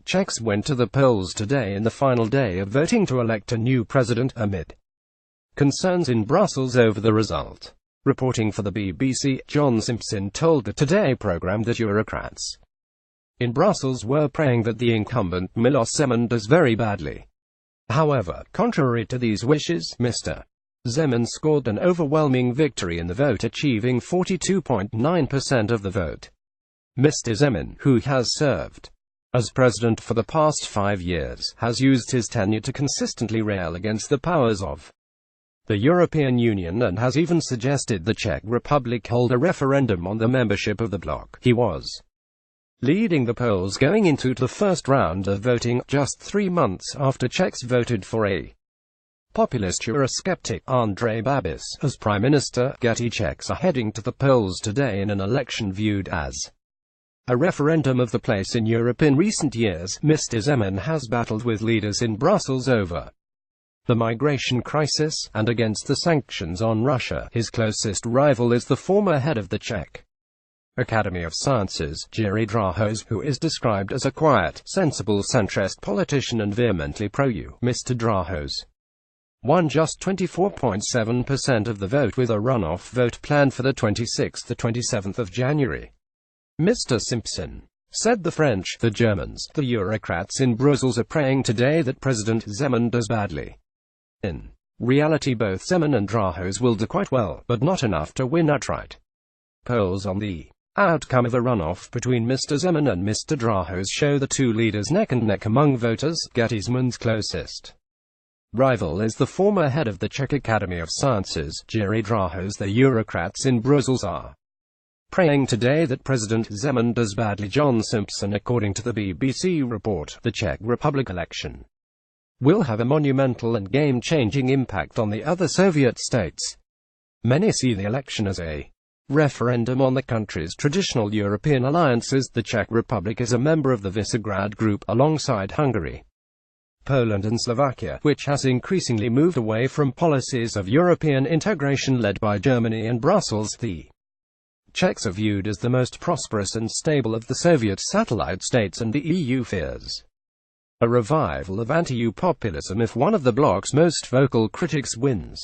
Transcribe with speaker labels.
Speaker 1: Czechs went to the polls today in the final day of voting to elect a new president, amid concerns in Brussels over the result. Reporting for the BBC, John Simpson told the Today programme that Eurocrats in Brussels were praying that the incumbent Milos Zemen does very badly. However, contrary to these wishes, Mr. Zemen scored an overwhelming victory in the vote, achieving 42.9% of the vote. Mr. Zemen, who has served as president for the past 5 years, has used his tenure to consistently rail against the powers of the European Union and has even suggested the Czech Republic hold a referendum on the membership of the bloc. He was leading the polls going into the first round of voting, just 3 months after Czechs voted for a populist Eurosceptic, Andrej Babiš, as Prime Minister. Getty Czechs are heading to the polls today in an election viewed as a referendum of the place in Europe. In recent years, Mr. Zeman has battled with leaders in Brussels over the migration crisis, and against the sanctions on Russia. His closest rival is the former head of the Czech Academy of Sciences, Jiří Drahos, who is described as a quiet, sensible centrist politician and vehemently pro-EU. Mr. Drahos won just 24.7% of the vote, with a runoff vote planned for the 26th to 27th of January. Mr. Simpson said the French, the Germans, the Eurocrats in Brussels are praying today that President Zeman does badly. In reality, both Zeman and Drahos will do quite well, but not enough to win outright. Polls on the outcome of a runoff between Mr. Zeman and Mr. Drahos show the two leaders neck and neck among voters. Getty Zeman's closest rival is the former head of the Czech Academy of Sciences, Jiří Drahos. The Eurocrats in Brussels are praying today that President Zeman does badly. John Simpson. According to the BBC report, the Czech Republic election will have a monumental and game-changing impact on the other Soviet states. Many see the election as a referendum on the country's traditional European alliances. The Czech Republic is a member of the Visegrad Group, alongside Hungary, Poland and Slovakia, which has increasingly moved away from policies of European integration led by Germany and Brussels. The Czechs are viewed as the most prosperous and stable of the Soviet satellite states, and the EU fears a revival of anti-EU populism if one of the bloc's most vocal critics wins.